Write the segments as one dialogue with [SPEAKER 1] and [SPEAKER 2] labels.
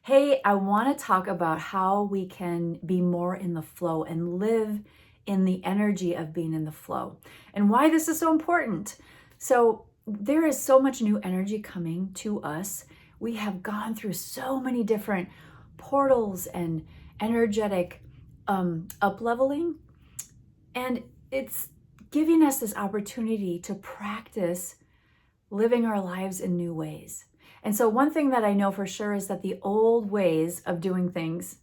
[SPEAKER 1] Hey, I want to talk about how we can be more in the flow and live in the energy of being in the flow and why this is so important. So, there is so much new energy coming to us. We have gone through so many different portals and energetic up leveling, and it's giving us this opportunity to practice living our lives in new ways. And so one thing that I know for sure is that the old ways of doing things,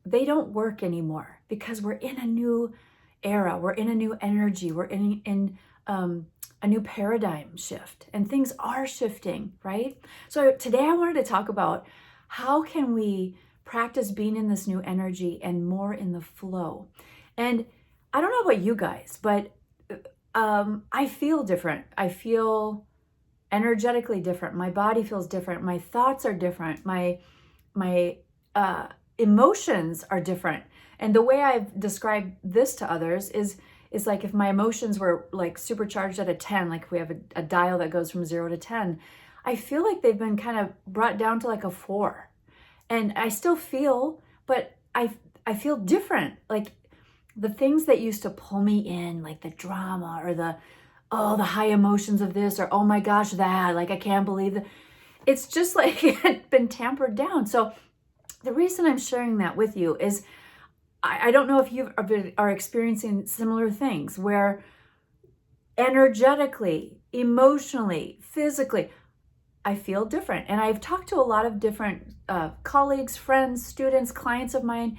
[SPEAKER 1] they don't work anymore because we're in a new era, we're in a new energy, we're in a new paradigm shift, and things are shifting, right? So today I wanted to talk about how can we practice being in this new energy and more in the flow. And I don't know about you guys, but I feel different. I feel energetically different. My body feels different. My thoughts are different. My emotions are different. And the way I've described this to others is like if my emotions were like supercharged at a 10, like if we have a dial that goes from 0 to 10, I feel like they've been kind of brought down to like a 4. And I still feel, but I feel different. Like the things that used to pull me in, like the drama or the high emotions of this, or oh my gosh, that, like I can't believe that. It's just like it had been tampered down. So the reason I'm sharing that with you is I don't know if you are experiencing similar things where energetically, emotionally, physically, I feel different. And I've talked to a lot of different colleagues, friends, students, clients of mine.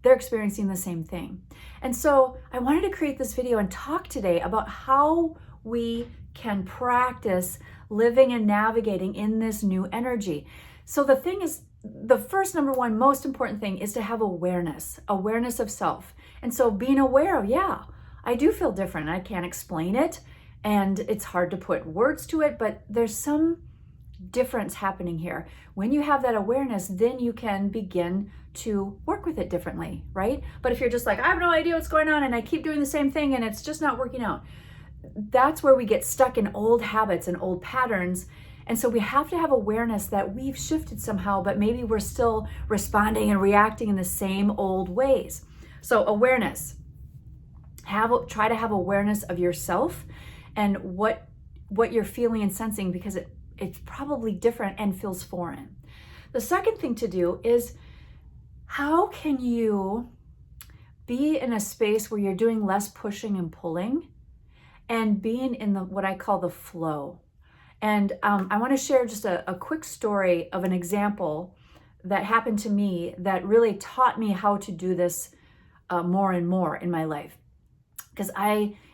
[SPEAKER 1] They're experiencing the same thing. And so I wanted to create this video and talk today about how we can practice living and navigating in this new energy. So the thing is, the first number one most important thing is to have awareness of self. And so being aware of, yeah, I do feel different. I can't explain it and it's hard to put words to it, but there's some difference happening here. When you have that awareness, then you can begin to work with it differently, right? But if you're just like, I have no idea what's going on and I keep doing the same thing and it's just not working out, that's where we get stuck in old habits and old patterns. And so we have to have awareness that we've shifted somehow, but maybe we're still responding and reacting in the same old ways. So awareness, try to have awareness of yourself and what you're feeling and sensing, because it's probably different and feels foreign. The second thing to do is, how can you be in a space where you're doing less pushing and pulling and being in what I call the flow? And I want to share just a quick story of an example that happened to me that really taught me how to do this more and more in my life. Because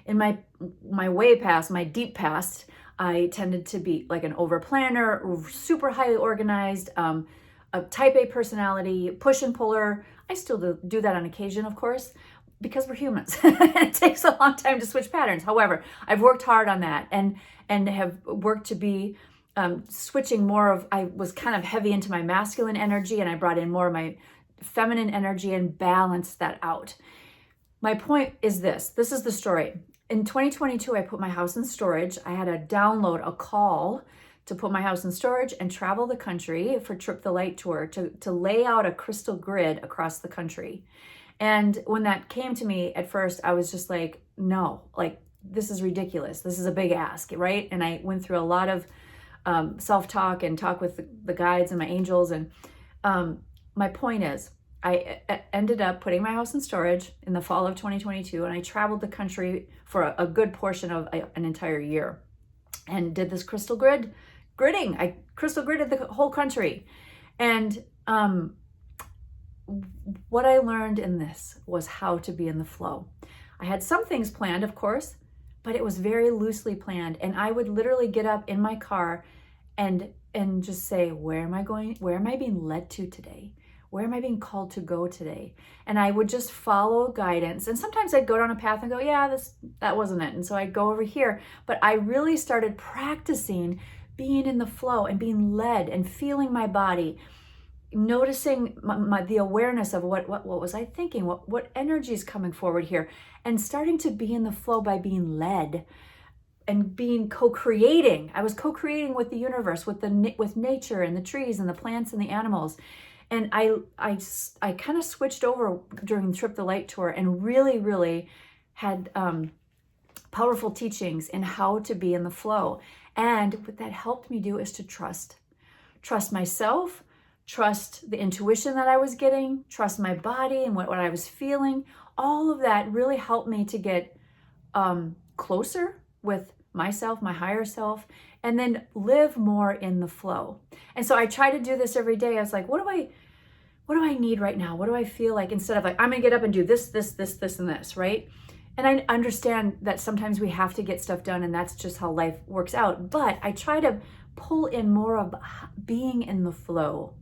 [SPEAKER 1] in my way past, my deep past, I tended to be like an over planner, super highly organized, a type A personality, push and puller. I still do that on occasion, of course, because we're humans. It takes a long time to switch patterns. However, I've worked hard on that and have worked to be switching more of, I was kind of heavy into my masculine energy and I brought in more of my feminine energy and balanced that out. My point is this is the story. In 2022, I put my house in storage. I had to download a call to put my house in storage and travel the country for Trip the Light Tour to lay out a crystal grid across the country. And when that came to me at first, I was just like, no, like this is ridiculous. This is a big ask, right? And I went through a lot of self-talk and talk with the guides and my angels. And my point is, I ended up putting my house in storage in the fall of 2022, and I traveled the country for a good portion of an entire year and did this crystal gridding. I crystal gridded the whole country. And what I learned in this was how to be in the flow. I had some things planned, of course, but it was very loosely planned. And I would literally get up in my car and just say, where am I going? Where am I being led to today? Where am I being called to go today? And I would just follow guidance. And sometimes I'd go down a path and go, yeah, that wasn't it. And so I'd go over here. But I really started practicing being in the flow and being led and feeling my body, noticing the awareness of what was I thinking? What energy is coming forward here? And starting to be in the flow by being led and being co-creating. I was co-creating with the universe, with nature and the trees and the plants and the animals. And I kind of switched over during the Trip the Light tour and really had powerful teachings in how to be in the flow. And what that helped me do is to trust myself, trust the intuition that I was getting, trust my body and what I was feeling. All of that really helped me to get closer with myself, my higher self, and then live more in the flow. And so I try to do this every day. I was like, what do I need right now? What do I feel like? Instead of like, I'm gonna get up and do this, and this, right? And I understand that sometimes we have to get stuff done and that's just how life works out. But I try to pull in more of being in the flow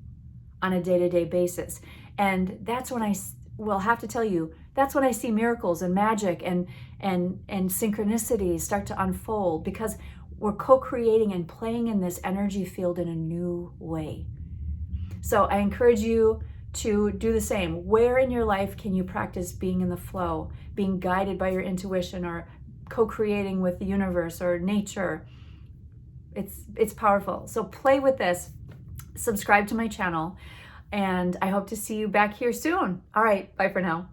[SPEAKER 1] on a day-to-day basis. And that's when I will have to tell you, that's when I see miracles and magic and synchronicities start to unfold, because we're co-creating and playing in this energy field in a new way. So I encourage you to do the same. Where in your life can you practice being in the flow, being guided by your intuition, or co-creating with the universe or nature? It's powerful. So play with this, subscribe to my channel, and I hope to see you back here soon. All right, bye for now.